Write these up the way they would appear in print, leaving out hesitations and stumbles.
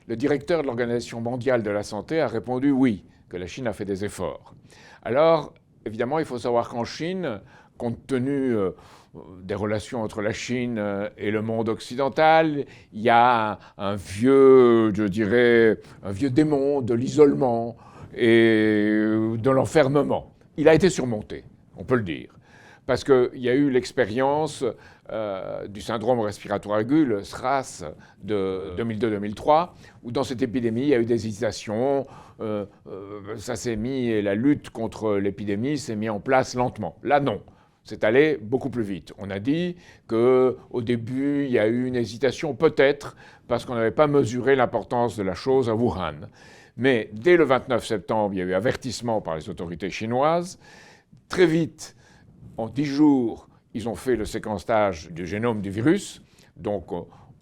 le directeur de l'Organisation mondiale de la santé a répondu oui, que la Chine a fait des efforts. Alors, évidemment, il faut savoir qu'en Chine, compte tenu des relations entre la Chine et le monde occidental, il y a un vieux, je dirais, un vieux démon de l'isolement et de l'enfermement. Il a été surmonté, on peut le dire, parce qu'il y a eu l'expérience du syndrome respiratoire aigu, le SRAS, de 2002-2003, où dans cette épidémie, il y a eu des hésitations, ça s'est mis, la lutte contre l'épidémie s'est mise en place lentement. Là, non. C'est allé beaucoup plus vite. On a dit qu'au début, il y a eu une hésitation, peut-être parce qu'on n'avait pas mesuré l'importance de la chose à Wuhan. Mais dès le 29 septembre, il y a eu avertissement par les autorités chinoises. Très vite, en 10 jours, ils ont fait le séquençage du génome du virus. Donc,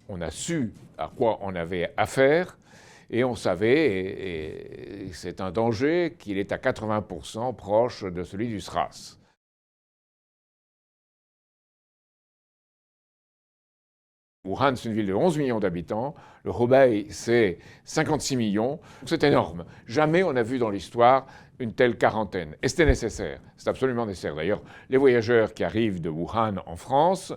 on a su à quoi on avait affaire. Et on savait, et c'est un danger, qu'il est à 80% proche de celui du SRAS. Wuhan, c'est une ville de 11 millions d'habitants. Le Hubei, c'est 56 millions. C'est énorme. Jamais on n'a vu dans l'histoire une telle quarantaine. Et c'était nécessaire. C'est absolument nécessaire. D'ailleurs, les voyageurs qui arrivent de Wuhan en France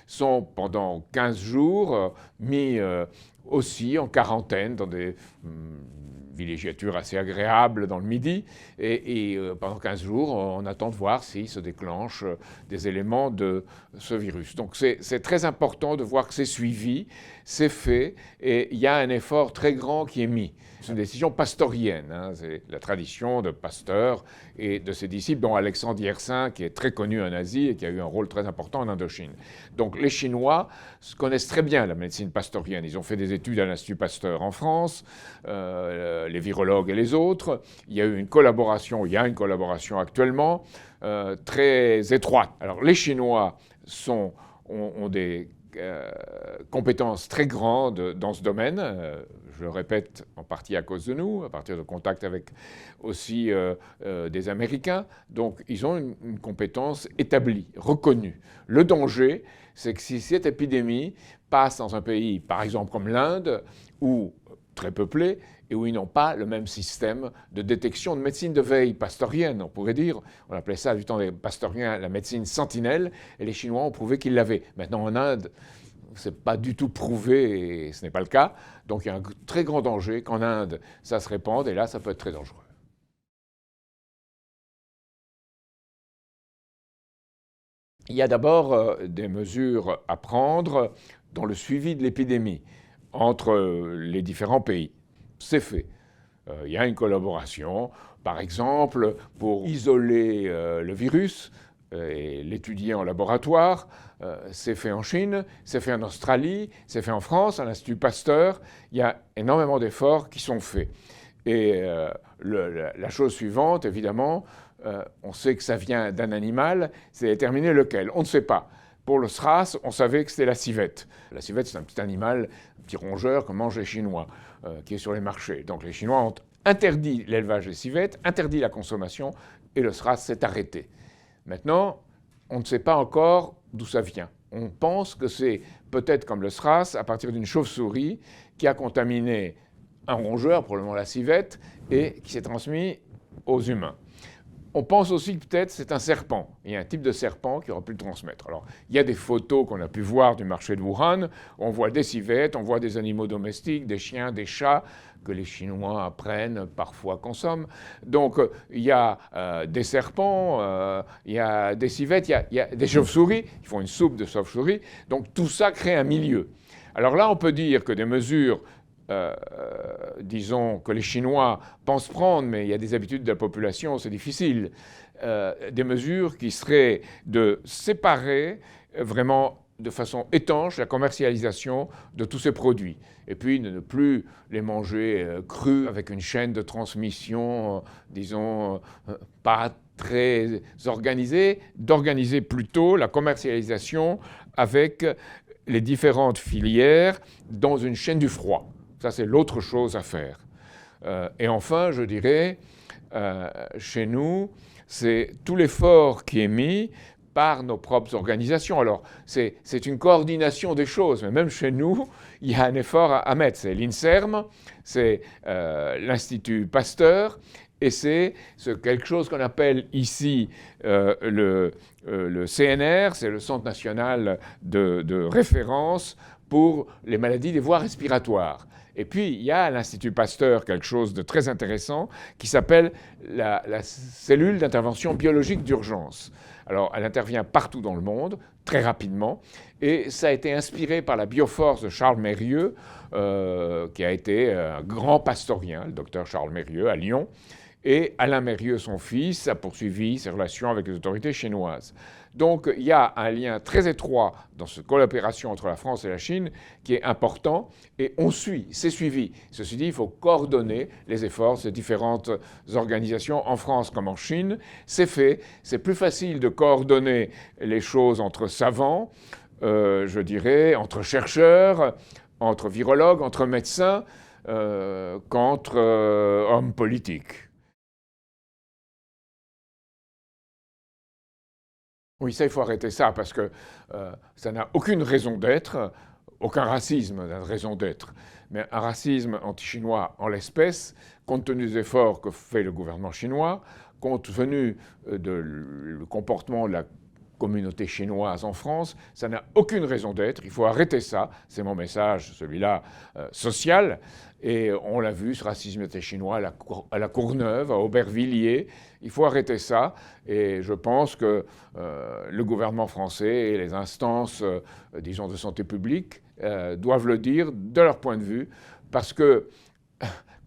sont pendant 15 jours mis aussi en quarantaine dans des villégiatures assez agréables dans le Midi. Et pendant 15 jours, on attend de voir s'il se déclenche des éléments de ce virus. Donc c'est très important de voir que c'est suivi, c'est fait, et il y a un effort très grand qui est mis. C'est une décision pastorienne, hein, c'est la tradition de Pasteur et de ses disciples, dont Alexandre Yersin, qui est très connu en Asie et qui a eu un rôle très important en Indochine. Donc les Chinois connaissent très bien la médecine pastorienne. Ils ont fait des études à l'Institut Pasteur en France, les virologues et les autres. Il y a une collaboration actuellement très étroite. Alors les Chinois ont des compétences très grandes dans ce domaine. Je le répète, en partie à cause de nous, à partir de contacts avec aussi des Américains. Donc, ils ont une compétence établie, reconnue. Le danger, c'est que si cette épidémie passe dans un pays, par exemple comme l'Inde, ou très peuplé, et où ils n'ont pas le même système de détection de médecine de veille pastorienne, on pourrait dire. On appelait ça du temps des pastoriens la médecine sentinelle, et les Chinois ont prouvé qu'ils l'avaient. Maintenant, en Inde, ce n'est pas du tout prouvé, et ce n'est pas le cas. Donc il y a un très grand danger qu'en Inde, ça se répande, et là, ça peut être très dangereux. Il y a d'abord des mesures à prendre dans le suivi de l'épidémie entre les différents pays. C'est fait. Il y a une collaboration, par exemple, pour isoler le virus et l'étudier en laboratoire. C'est fait en Chine, c'est fait en Australie, c'est fait en France, à l'Institut Pasteur. Il y a énormément d'efforts qui sont faits. Et la chose suivante, évidemment, on sait que ça vient d'un animal, c'est déterminer lequel. On ne sait pas. Pour le SRAS, on savait que c'était la civette. La civette, c'est un petit animal, un petit rongeur que mangent les Chinois, qui est sur les marchés. Donc les Chinois ont interdit l'élevage des civettes, interdit la consommation, et le SRAS s'est arrêté. Maintenant, on ne sait pas encore d'où ça vient. On pense que c'est peut-être comme le SRAS, à partir d'une chauve-souris qui a contaminé un rongeur, probablement la civette, et qui s'est transmis aux humains. On pense aussi que peut-être c'est un serpent. Il y a un type de serpent qui aurait pu le transmettre. Alors, il y a des photos qu'on a pu voir du marché de Wuhan. On voit des civettes, on voit des animaux domestiques, des chiens, des chats, que les Chinois apprennent, parfois consomment. Donc, il y a des serpents, il y a des civettes, il y a des chauves-souris. Ils font une soupe de chauves-souris. Donc, tout ça crée un milieu. Alors là, on peut dire que des mesures disons, que les Chinois pensent prendre, mais il y a des habitudes de la population, c'est difficile, des mesures qui seraient de séparer vraiment de façon étanche la commercialisation de tous ces produits. Et puis de ne plus les manger crus avec une chaîne de transmission, disons, pas très organisée, d'organiser plutôt la commercialisation avec les différentes filières dans une chaîne du froid. Ça, c'est l'autre chose à faire. Et enfin, je dirais, chez nous, c'est tout l'effort qui est mis par nos propres organisations. Alors, c'est une coordination des choses, mais même chez nous, il y a un effort à mettre. C'est l'INSERM, c'est l'Institut Pasteur, et c'est quelque chose qu'on appelle ici le CNR, c'est le Centre national de référence pour les maladies des voies respiratoires. Et puis, il y a à l'Institut Pasteur quelque chose de très intéressant qui s'appelle la cellule d'intervention biologique d'urgence. Alors, elle intervient partout dans le monde, très rapidement, et ça a été inspiré par la bioforce de Charles Mérieux, qui a été un grand pastorien, le docteur Charles Mérieux, à Lyon, et Alain Mérieux, son fils, a poursuivi ses relations avec les autorités chinoises. Donc il y a un lien très étroit dans cette coopération entre la France et la Chine qui est important, et on suit, c'est suivi. Ceci dit, il faut coordonner les efforts de ces différentes organisations en France comme en Chine. C'est fait, c'est plus facile de coordonner les choses entre savants, je dirais, entre chercheurs, entre virologues, entre médecins, qu'entre hommes politiques. Oui, ça, il faut arrêter ça, parce que ça n'a aucune raison d'être, aucun racisme n'a de raison d'être. Mais un racisme anti-chinois en l'espèce, compte tenu des efforts que fait le gouvernement chinois, compte tenu du comportement de la communauté chinoise en France, ça n'a aucune raison d'être. Il faut arrêter ça. C'est mon message, celui-là, social. Et on l'a vu, ce racisme chinois à la Courneuve, à Aubervilliers. Il faut arrêter ça. Et je pense que le gouvernement français et les instances, disons, de santé publique doivent le dire de leur point de vue, parce que,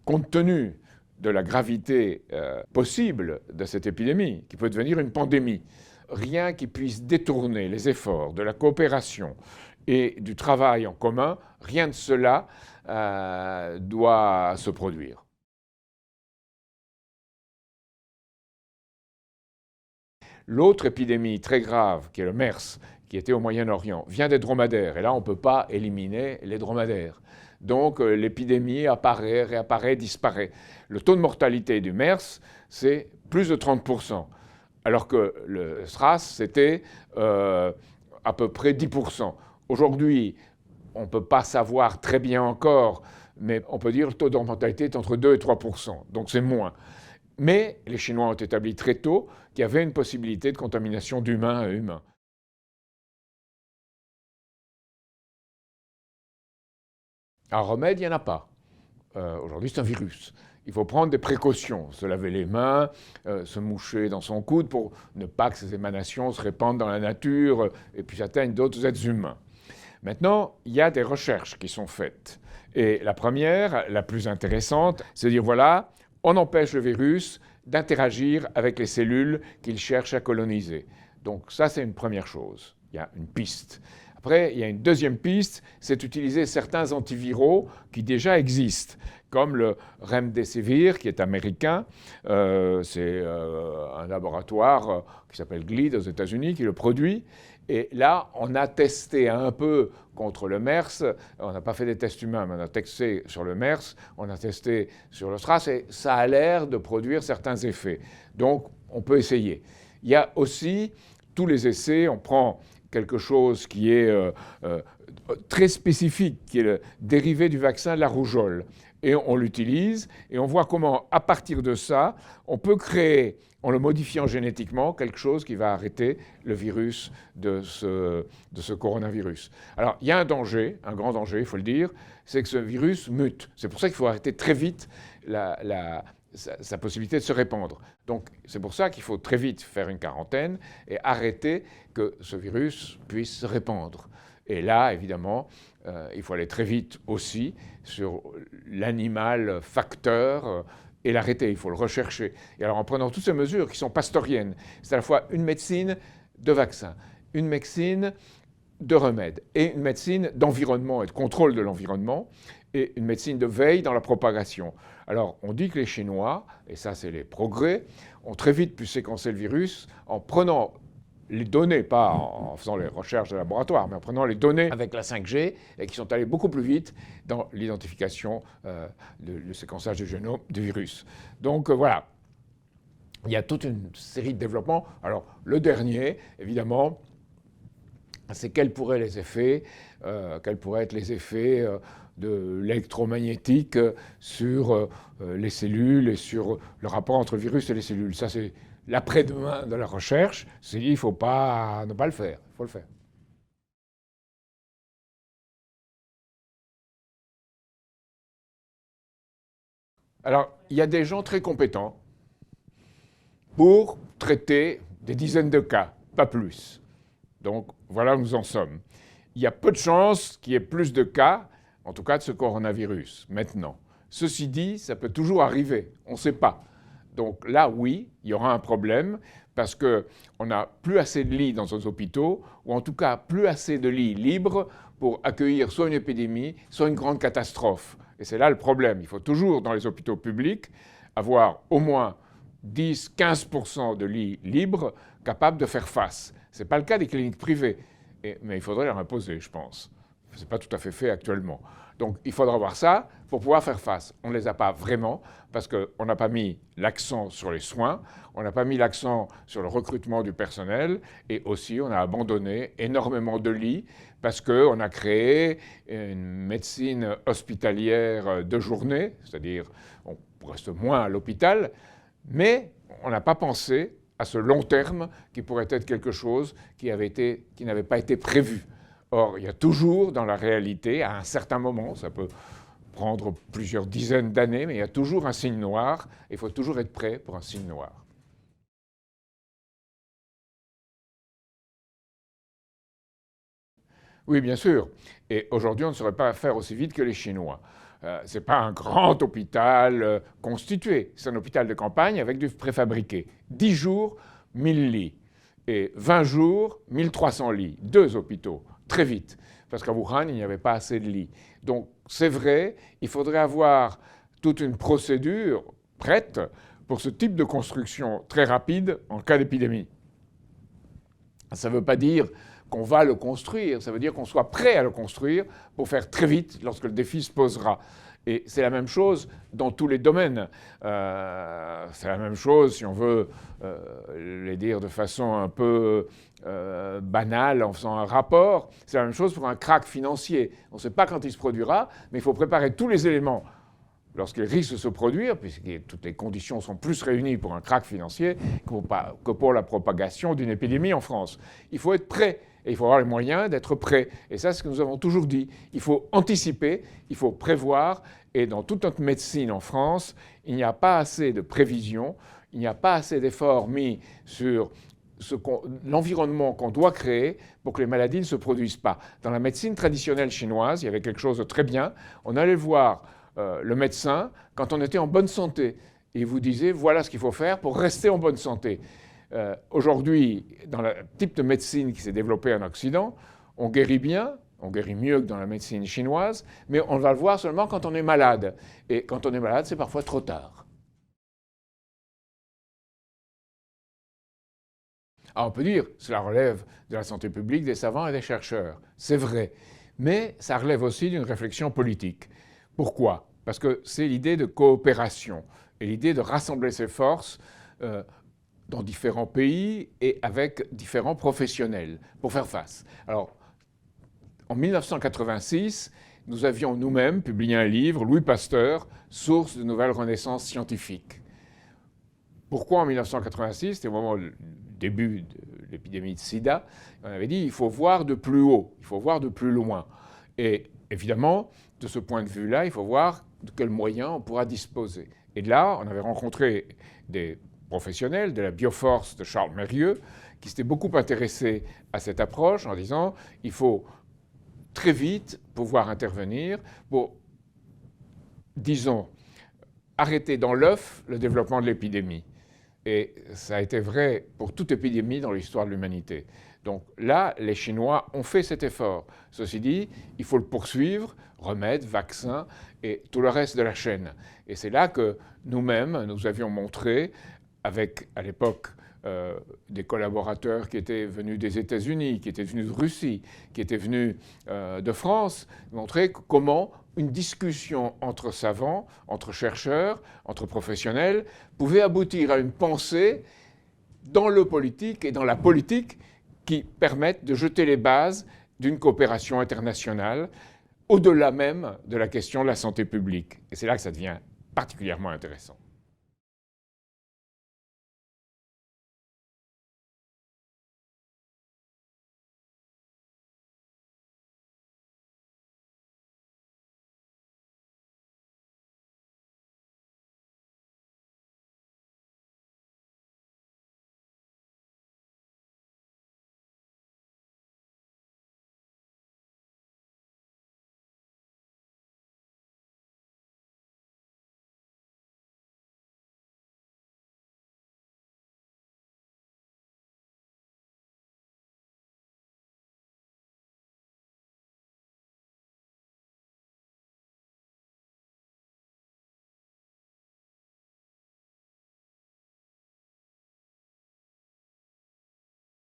compte tenu de la gravité possible de cette épidémie, qui peut devenir une pandémie, rien qui puisse détourner les efforts de la coopération et du travail en commun, rien de cela doit se produire. L'autre épidémie très grave, qui est le MERS, qui était au Moyen-Orient, vient des dromadaires. Et là, on ne peut pas éliminer les dromadaires. Donc l'épidémie apparaît, réapparaît, disparaît. Le taux de mortalité du MERS, c'est plus de 30%. Alors que le SRAS, c'était à peu près 10%. Aujourd'hui, on ne peut pas savoir très bien encore, mais on peut dire que le taux de mortalité est entre 2 et 3%, donc c'est moins. Mais les Chinois ont établi très tôt qu'il y avait une possibilité de contamination d'humain à humain. Un remède, il n'y en a pas. Aujourd'hui, c'est un virus. Il faut prendre des précautions, se laver les mains, se moucher dans son coude pour ne pas que ces émanations se répandent dans la nature et puis atteignent d'autres êtres humains. Maintenant, il y a des recherches qui sont faites. Et la première, la plus intéressante, c'est de dire, voilà, on empêche le virus d'interagir avec les cellules qu'il cherche à coloniser. Donc ça, c'est une première chose. Il y a une piste. Après, il y a une deuxième piste, c'est d'utiliser certains antiviraux qui déjà existent, comme le Remdesivir, qui est américain. C'est un laboratoire qui s'appelle GLID aux États-Unis qui le produit. Et là, on a testé un peu contre le MERS. On n'a pas fait des tests humains, mais on a testé sur le MERS, on a testé sur le SRAS, et ça a l'air de produire certains effets. Donc, on peut essayer. Il y a aussi tous les essais, on prend quelque chose qui est très spécifique, qui est le dérivé du vaccin de la rougeole. Et on l'utilise, et on voit comment, à partir de ça, on peut créer, en le modifiant génétiquement, quelque chose qui va arrêter le virus de ce coronavirus. Alors, il y a un danger, un grand danger, il faut le dire, c'est que ce virus mute. C'est pour ça qu'il faut arrêter très vite sa possibilité de se répandre. Donc, c'est pour ça qu'il faut très vite faire une quarantaine et arrêter que ce virus puisse se répandre. Et là, évidemment, il faut aller très vite aussi sur l'animal facteur et l'arrêter, il faut le rechercher. Et alors en prenant toutes ces mesures qui sont pastoriennes, c'est à la fois une médecine de vaccin, une médecine de remède et une médecine d'environnement et de contrôle de l'environnement et une médecine de veille dans la propagation. Alors on dit que les Chinois, et ça c'est les progrès, ont très vite pu séquencer le virus en prenant les données, pas en faisant les recherches de laboratoire, mais en prenant les données avec la 5G, et qui sont allés beaucoup plus vite dans l'identification, le séquençage du génome du virus. Donc voilà. il y a toute une série de développements. Alors, le dernier, évidemment, c'est quels pourraient être les effets de l'électromagnétique sur les cellules et sur le rapport entre le virus et les cellules. Ça, c'est l'après-demain de la recherche. C'est dit, il ne faut pas ne pas le faire. Il faut le faire. Alors, il y a des gens très compétents pour traiter des dizaines de cas, pas plus. Donc, voilà où nous en sommes. Il y a peu de chances qu'il y ait plus de cas, en tout cas de ce coronavirus, maintenant. Ceci dit, ça peut toujours arriver, on ne sait pas. Donc là, oui, il y aura un problème, parce qu'on n'a plus assez de lits dans nos hôpitaux, ou en tout cas plus assez de lits libres pour accueillir soit une épidémie, soit une grande catastrophe. Et c'est là le problème. Il faut toujours, dans les hôpitaux publics, avoir au moins 10-15% de lits libres capables de faire face. Ce n'est pas le cas des cliniques privées, mais il faudrait leur imposer, je pense. Ce n'est pas tout à fait fait actuellement. Donc il faudra avoir ça pour pouvoir faire face. On ne les a pas vraiment parce qu'on n'a pas mis l'accent sur les soins, on n'a pas mis l'accent sur le recrutement du personnel et aussi on a abandonné énormément de lits parce qu'on a créé une médecine hospitalière de journée, c'est-à-dire on reste moins à l'hôpital, mais on n'a pas pensé à ce long terme qui pourrait être quelque chose qui n'avait pas été prévu. Or, il y a toujours dans la réalité, à un certain moment, ça peut prendre plusieurs dizaines d'années, mais il y a toujours un signe noir, et il faut toujours être prêt pour un signe noir. Oui, bien sûr. Et aujourd'hui, on ne saurait pas faire aussi vite que les Chinois. Ce n'est pas un grand hôpital constitué, c'est un hôpital de campagne avec du préfabriqué. 10 jours, 1000 lits. Et 20 jours, 1300 lits. 2 hôpitaux, très vite. Parce qu'à Wuhan, il n'y avait pas assez de lits. Donc, c'est vrai, il faudrait avoir toute une procédure prête pour ce type de construction très rapide en cas d'épidémie. Ça ne veut pas dire qu'on va le construire, ça veut dire qu'on soit prêt à le construire pour faire très vite lorsque le défi se posera. Et c'est la même chose dans tous les domaines. C'est la même chose, si on veut les dire de façon un peu banale, en faisant un rapport, c'est la même chose pour un krach financier. On ne sait pas quand il se produira, mais il faut préparer tous les éléments lorsqu'il risque de se produire, puisque toutes les conditions sont plus réunies pour un krach financier que pour la propagation d'une épidémie en France. Il faut être prêt. Et il faut avoir les moyens d'être prêt. Et ça, c'est ce que nous avons toujours dit. Il faut anticiper, il faut prévoir. Et dans toute notre médecine en France, il n'y a pas assez de prévision, il n'y a pas assez d'efforts mis sur l'environnement qu'on doit créer pour que les maladies ne se produisent pas. Dans la médecine traditionnelle chinoise, il y avait quelque chose de très bien. On allait voir le médecin quand on était en bonne santé. Et il vous disait, voilà ce qu'il faut faire pour rester en bonne santé. Aujourd'hui, dans le type de médecine qui s'est développée en Occident, on guérit bien, on guérit mieux que dans la médecine chinoise, mais on va le voir seulement quand on est malade. Et quand on est malade, c'est parfois trop tard. Alors on peut dire, cela relève de la santé publique, des savants et des chercheurs. C'est vrai. Mais ça relève aussi d'une réflexion politique. Pourquoi? Parce que c'est l'idée de coopération et l'idée de rassembler ses forces dans différents pays et avec différents professionnels pour faire face. Alors, en 1986, nous avions nous-mêmes publié un livre, Louis Pasteur, Source de nouvelles renaissances scientifiques. Pourquoi en 1986? C'était au moment du début de l'épidémie de sida. On avait dit il faut voir de plus haut, il faut voir de plus loin. Et évidemment, de ce point de vue-là, il faut voir de quels moyens on pourra disposer. Et là, on avait rencontré des professionnels de la Bioforce de Charles Mérieux qui s'étaient beaucoup intéressés à cette approche en disant il faut très vite pouvoir intervenir pour, disons, arrêter dans l'œuf le développement de l'épidémie. Et ça a été vrai pour toute épidémie dans l'histoire de l'humanité. Donc là, les Chinois ont fait cet effort. Ceci dit, il faut le poursuivre, remèdes, vaccins et tout le reste de la chaîne. Et c'est là que nous-mêmes, nous avions montré, avec à l'époque des collaborateurs qui étaient venus des États-Unis, qui étaient venus de Russie, qui étaient venus de France, montraient comment une discussion entre savants, entre chercheurs, entre professionnels, pouvait aboutir à une pensée dans le politique et dans la politique qui permettent de jeter les bases d'une coopération internationale au-delà même de la question de la santé publique. Et c'est là que ça devient particulièrement intéressant.